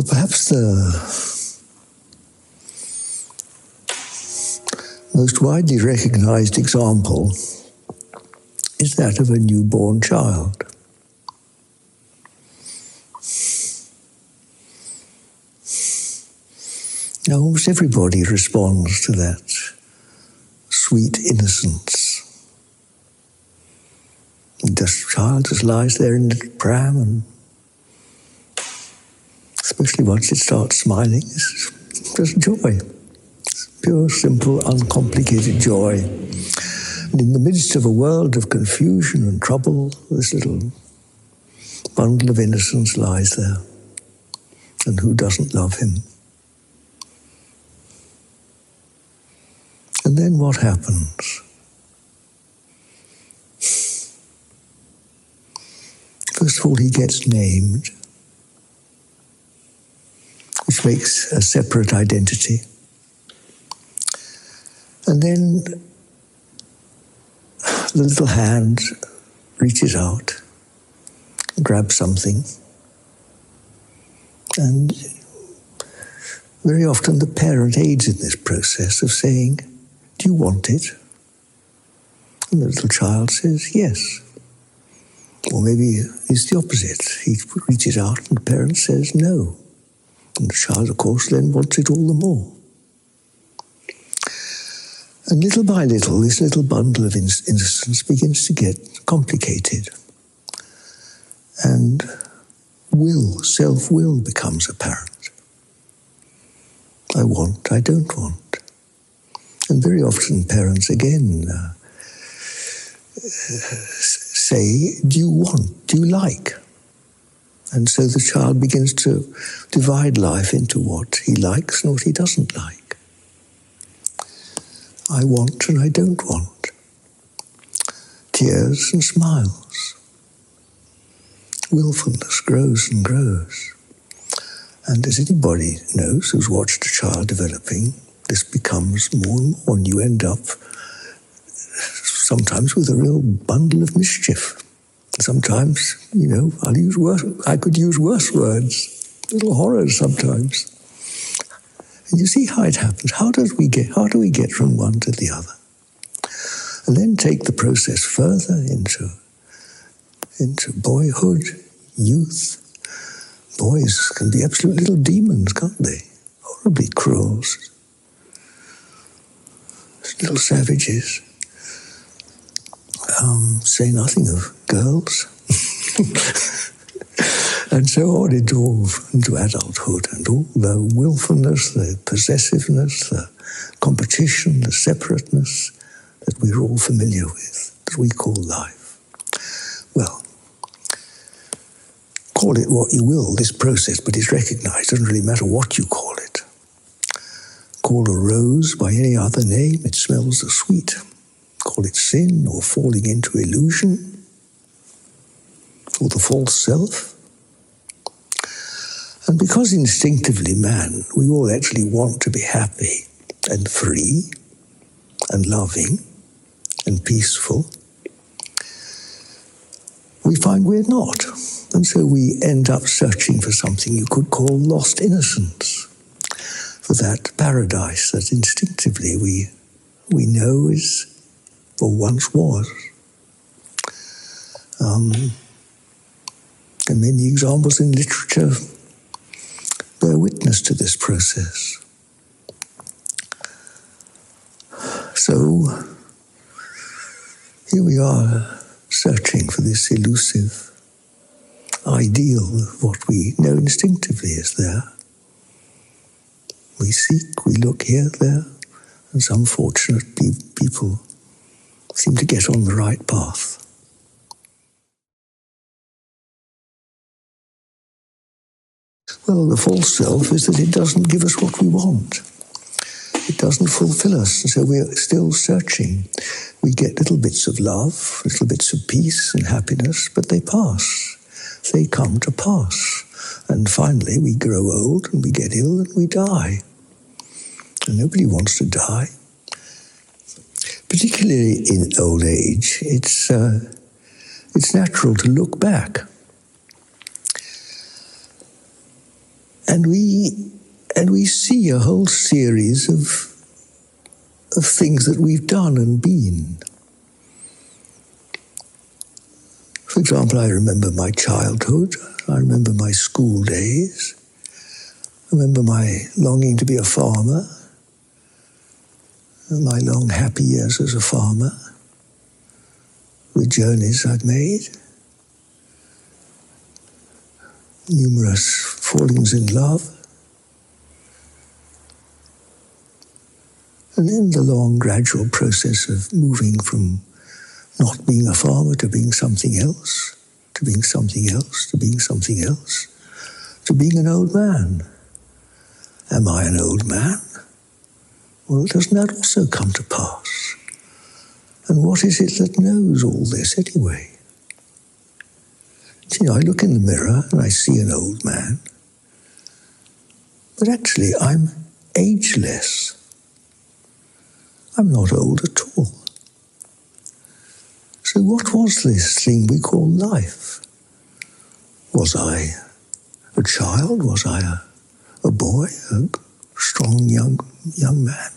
Well, perhaps the most widely recognized example is that of a newborn child. Now, almost everybody responds to that sweet innocence. The child just lies there in the pram, and especially once it starts smiling, it's just joy. It's pure, simple, uncomplicated joy. And in the midst of a world of confusion and trouble, this little bundle of innocence lies there. And who doesn't love him? And then what happens? First of all, he gets named, which makes a separate identity. And then the little hand reaches out, grabs something, and very often the parent aids in this process of saying, "Do you want it?" And the little child says, "Yes." Or maybe it's the opposite. He reaches out and the parent says, "No." And the child, of course, then wants it all the more. And little by little, this little bundle of innocence begins to get complicated. And self-will becomes apparent. I want, I don't want. And very often parents again say, "Do you want? Do you like?" And so the child begins to divide life into what he likes and what he doesn't like. I want and I don't want. Tears and smiles. Willfulness grows and grows. And as anybody knows who's watched a child developing, this becomes more and more, and you end up sometimes with a real bundle of mischief. Sometimes, I could use worse words, little horrors sometimes. And you see how it happens. How do we get from one to the other? And then take the process further into boyhood, youth. Boys can be absolute little demons, can't they? Horribly cruel. Little savages. Say nothing of girls. And so on into adulthood, and all the willfulness, the possessiveness, the competition, the separateness that we're all familiar with, that we call life. Well, call it what you will, this process, but it's recognized. It doesn't really matter what you call it. Call a rose by any other name, it smells as sweet. Call it sin or falling into illusion or the false self. And because instinctively, man, we all actually want to be happy and free and loving and peaceful, we find we're not. And so we end up searching for something you could call lost innocence, for that paradise that instinctively we know is, or once was. And many examples in literature bear witness to this process. So here we are searching for this elusive ideal of what we know instinctively is there. We seek, we look here, there, and some fortunate people seem to get on the right path. Well, the false self is that it doesn't give us what we want. It doesn't fulfill us, and so we're still searching. We get little bits of love, little bits of peace and happiness, but they pass. They come to pass. And finally we grow old and we get ill and we die. And nobody wants to die. Particularly in old age, it's natural to look back. And we see a whole series of things that we've done and been. For example, I remember my childhood. I remember my school days. I remember my longing to be a farmer, my long happy years as a farmer, the journeys I've made, numerous fallings in love, and then the long gradual process of moving from not being a farmer to being something else, to being something else, to being something else, to being an old man. Am I an old man? Well, doesn't that also come to pass? And what is it that knows all this anyway? You know, I look in the mirror and I see an old man, but actually I'm ageless. I'm not old at all. So what was this thing we call life? Was I a child? Was I a boy, a strong young man?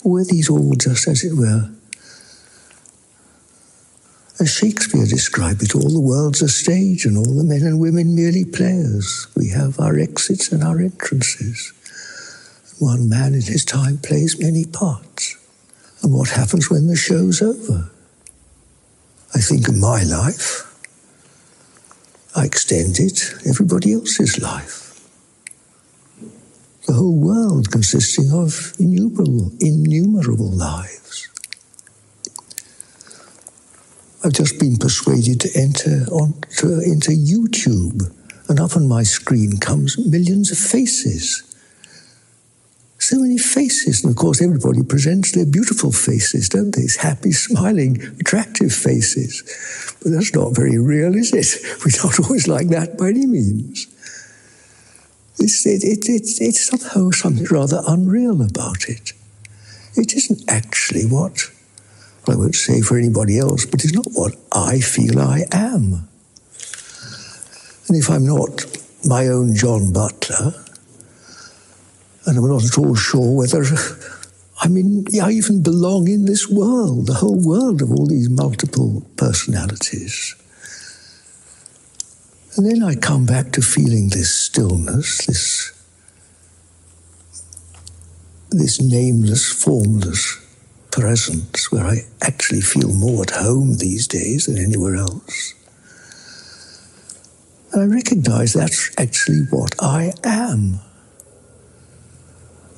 Or were these all just, as it were, as Shakespeare described it, all the world's a stage and all the men and women merely players. We have our exits and our entrances. One man in his time plays many parts. And what happens when the show's over? I think of my life. I extend it, everybody else's life. The whole world consisting of innumerable lives. I've just been persuaded to enter into YouTube, and up on my screen comes millions of faces. So many faces, and of course everybody presents their beautiful faces, don't they? Happy, smiling, attractive faces. But that's not very real, is it? We're not always like that by any means. It's somehow something rather unreal about it. It isn't actually what, I won't say for anybody else, but it's not what I feel I am. And if I'm not my own John Butler, and I'm not at all sure whether I even belong in this world, the whole world of all these multiple personalities. And then I come back to feeling this stillness, this nameless, formless presence where I actually feel more at home these days than anywhere else. And I recognize that's actually what I am.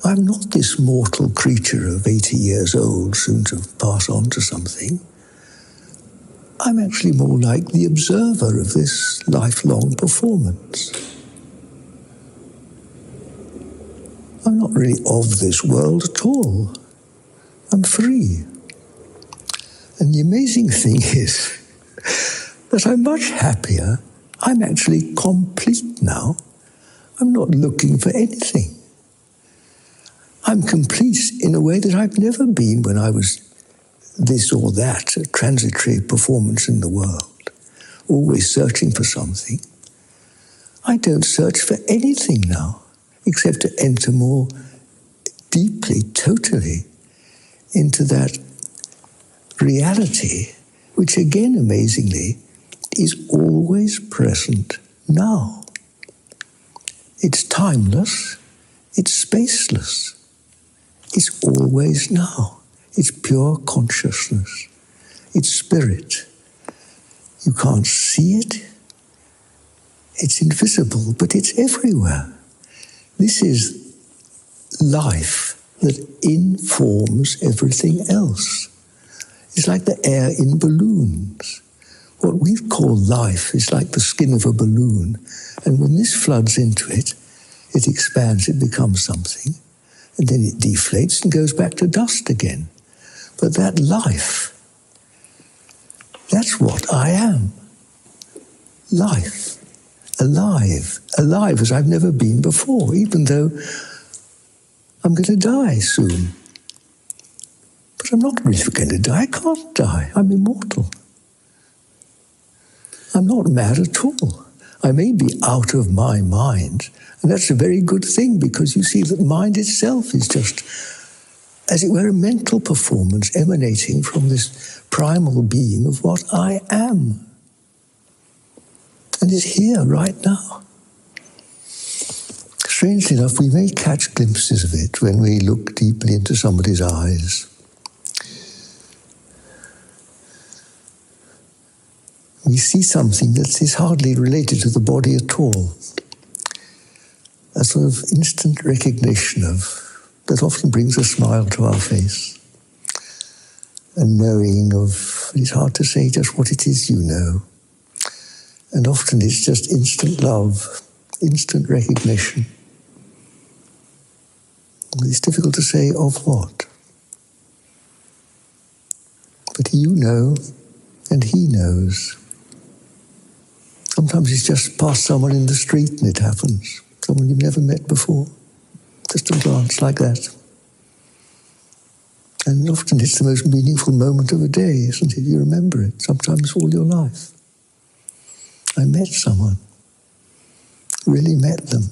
I'm not this mortal creature of 80 years old, soon to pass on to something. I'm actually more like the observer of this lifelong performance. I'm not really of this world at all. I'm free. And the amazing thing is that I'm much happier. I'm actually complete now. I'm not looking for anything. I'm complete in a way that I've never been when I was this or that, a transitory performance in the world, always searching for something. I don't search for anything now, except to enter more deeply, totally, into that reality, which again, amazingly, is always present now. It's timeless, it's spaceless. It's always now. It's pure consciousness. It's spirit. You can't see it. It's invisible, but it's everywhere. This is life that informs everything else. It's like the air in balloons. What we call life is like the skin of a balloon, and when this floods into it, it expands, it becomes something. And then it deflates and goes back to dust again. But that life, that's what I am. Life. Alive. Alive as I've never been before, even though I'm going to die soon. But I'm not really going to die. I can't die. I'm immortal. I'm not mad at all. I may be out of my mind, and that's a very good thing, because you see that mind itself is just, as it were, a mental performance emanating from this primal being of what I am. And it's here right now. Strangely enough, we may catch glimpses of it when we look deeply into somebody's eyes. We see something that is hardly related to the body at all. A sort of instant recognition that often brings a smile to our face. A knowing of, it's hard to say just what it is you know. And often it's just instant love, instant recognition. It's difficult to say of what. But you know, and he knows. Sometimes it's just past someone in the street and it happens. Someone you've never met before. Just a glance like that. And often it's the most meaningful moment of a day, isn't it? You remember it, sometimes all your life. I met someone. Really met them.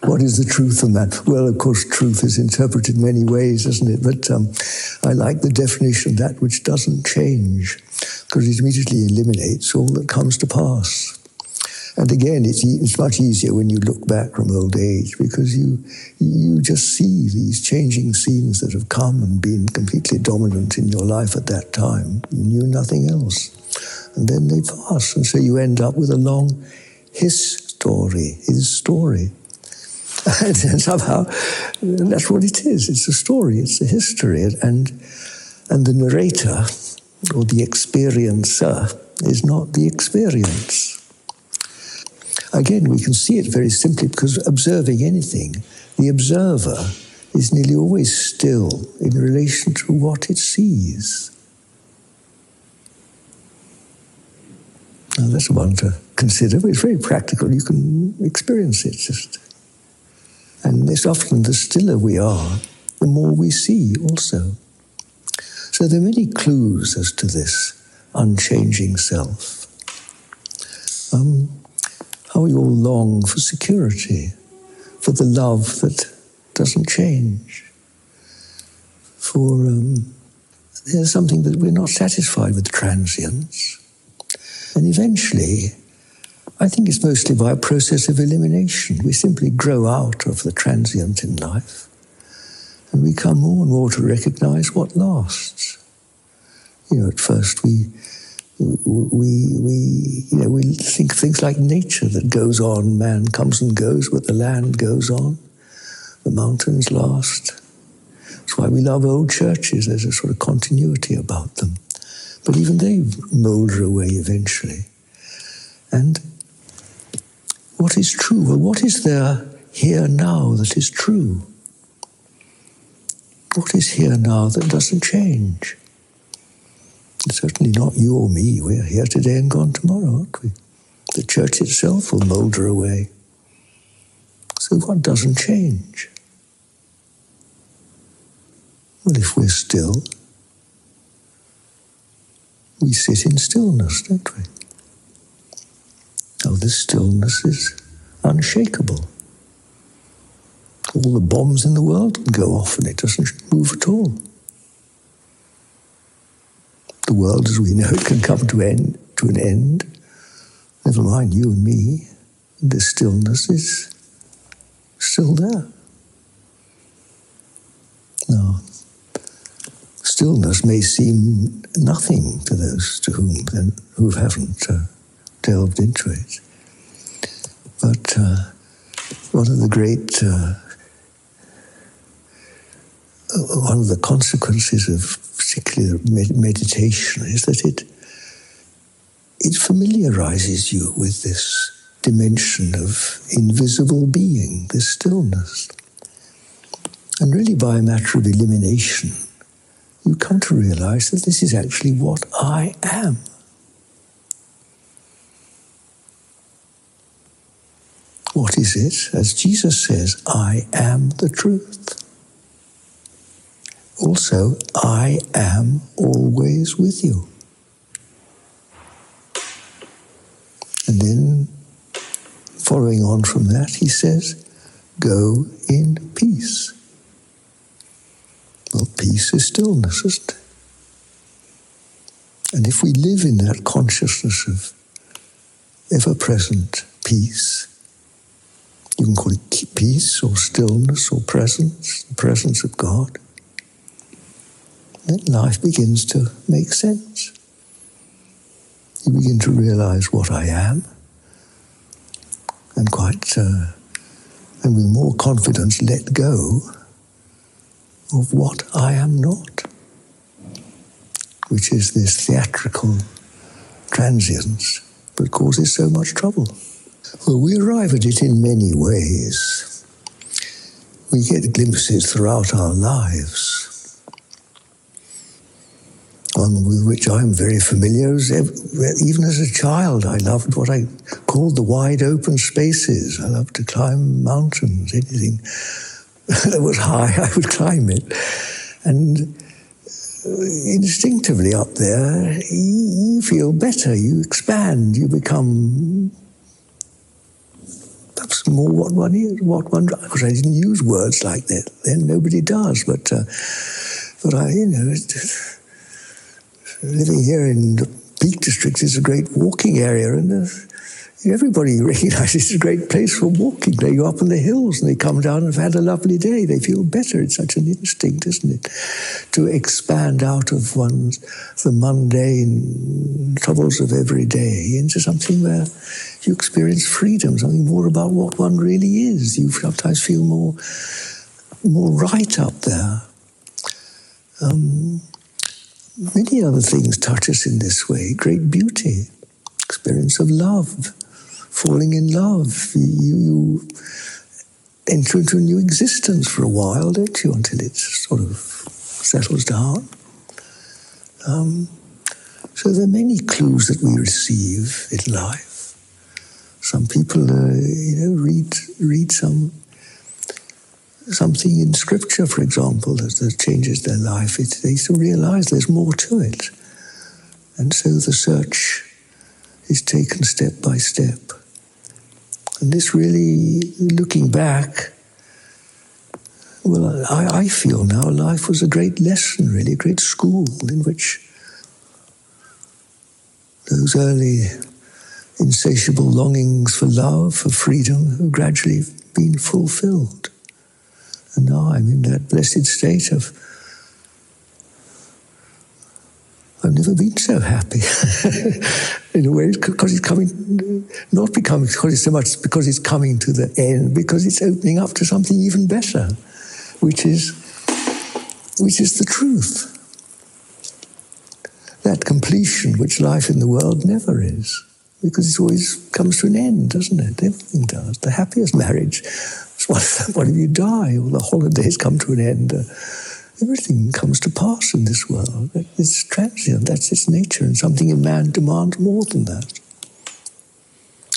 What is the truth of that? Well, of course, truth is interpreted many ways, isn't it? But I like the definition of that which doesn't change, because it immediately eliminates all that comes to pass. And again, it's much easier when you look back from old age, because you just see these changing scenes that have come and been completely dominant in your life at that time. You knew nothing else. And then they pass, and so you end up with a long his story. And somehow, that's what it is. It's a story, it's a history. And the narrator, or the experiencer, is not the experience. Again, we can see it very simply because observing anything, the observer is nearly always still in relation to what it sees. Now, that's one to consider, but it's very practical. You can experience it just. And it's often the stiller we are, the more we see also. So there are many clues as to this unchanging self. How we all long for security, for the love that doesn't change, for there's something that we're not satisfied with transience. And eventually, I think it's mostly by a process of elimination. We simply grow out of the transient in life, and we come more and more to recognize what lasts. At first we think things like nature that goes on. Man comes and goes, but the land goes on. The mountains last. That's why we love old churches. There's a sort of continuity about them. But even they moulder away eventually. And what is true? Well, what is there here now that is true? What is here now that doesn't change? It's certainly not you or me. We're here today and gone tomorrow, aren't we? The church itself will moulder away. So what doesn't change? Well, if we're still, we sit in stillness, don't we? Oh, this stillness is unshakable. All the bombs in the world can go off and it doesn't move at all. The world as we know it can come to an end. Never mind you and me. This stillness is still there. Now, stillness may seem nothing to those who haven't delved into it. But one of the consequences of particular meditation is that it familiarizes you with this dimension of invisible being, this stillness. And really by a matter of elimination, you come to realize that this is actually what I am. What is it? As Jesus says, I am the truth. Also, I am always with you. And then, following on from that, he says, go in peace. Well, peace is stillness, isn't it? And if we live in that consciousness of ever-present peace, you can call it peace or stillness or presence, the presence of God, then life begins to make sense. You begin to realize what I am, and and with more confidence let go of what I am not, which is this theatrical transience that causes so much trouble. Well, we arrive at it in many ways. We get glimpses throughout our lives, one with which I'm very familiar. Even as a child, I loved what I called the wide open spaces. I loved to climb mountains, anything that was high, I would climb it. And instinctively up there, you feel better, you expand, you become perhaps more what one is, because I didn't use words like that then, nobody does, but I, living here in the Peak District is a great walking area, and everybody recognises it's a great place for walking. They go up in the hills and they come down and have had a lovely day. They feel better. It's such an instinct, isn't it? To expand out of the mundane troubles of every day into something where you experience freedom, something more about what one really is. You sometimes feel more right up there. Many other things touch us in this way. Great beauty, experience of love, falling in love. You enter into a new existence for a while, don't you, until it sort of settles down. So there are many clues that we receive in life. Some people, read something in Scripture, for example, that changes their life. They still realize there's more to it. And so the search is taken step by step. And this really, looking back, well, I feel now life was a great lesson, really, a great school in which those early insatiable longings for love, for freedom, have gradually been fulfilled. And now I'm in that blessed state of, I've never been so happy. In a way, because it's coming, not becoming, because it's so much because it's coming to the end, because it's opening up to something even better, which is the truth. That completion which life in the world never is, because it always comes to an end, doesn't it? Everything does. The happiest marriage is one of you die, or the holidays come to an end. Everything comes to pass in this world. It's transient, that's its nature, and something in man demands more than that.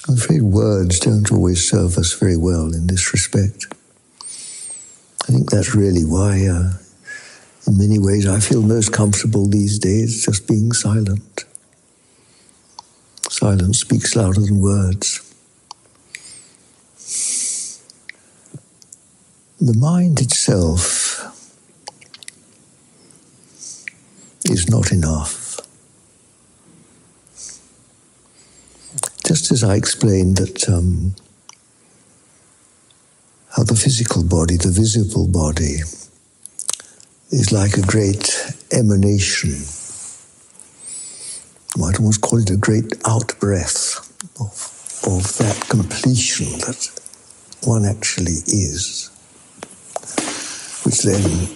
I'm afraid words don't always serve us very well in this respect. I think that's really why, in many ways, I feel most comfortable these days just being silent. Silence speaks louder than words. The mind itself is not enough. Just as I explained that how the physical body, the visible body, is like a great emanation. You might almost call it a great out-breath of that completion that one actually is, which then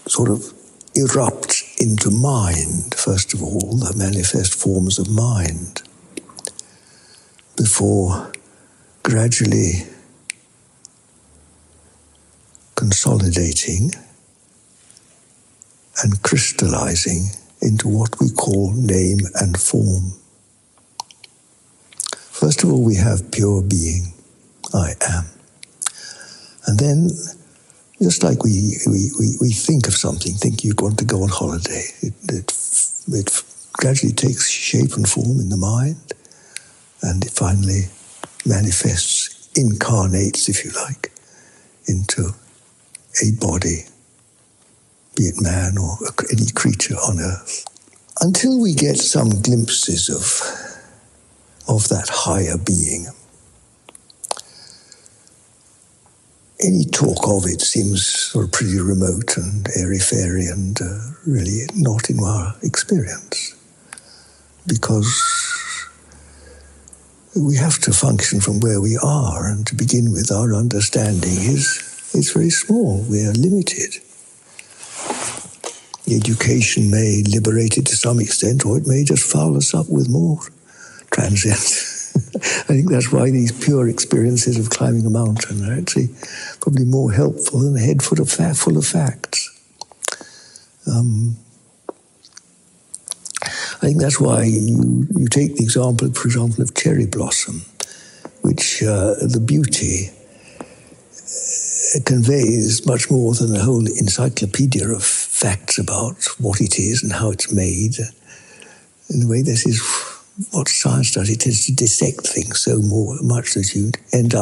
sort of erupts into mind, first of all, the manifest forms of mind, before gradually consolidating and crystallizing into what we call name and form. First of all, we have pure being, I am. And then, just like we think of something, think you want to go on holiday, it gradually takes shape and form in the mind, and it finally manifests, incarnates, if you like, into a body, be it man or any creature on earth. Until we get some glimpses of that higher being, any talk of it seems sort of pretty remote and airy-fairy and really not in our experience, because we have to function from where we are, and to begin with, our understanding is very small. We are limited. Education may liberate it to some extent, or it may just foul us up with more transient. I think that's why these pure experiences of climbing a mountain are actually probably more helpful than a head full of facts. I think that's why you take the example, for example, of cherry blossom, which the beauty conveys much more than a whole encyclopedia of facts about what it is and how it's made. In a way, this is what science does. It tends to dissect things so much that you end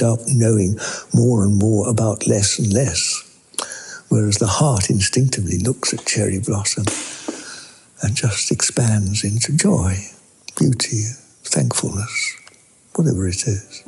up knowing more and more about less and less. Whereas the heart instinctively looks at cherry blossom and just expands into joy, beauty, thankfulness, whatever it is.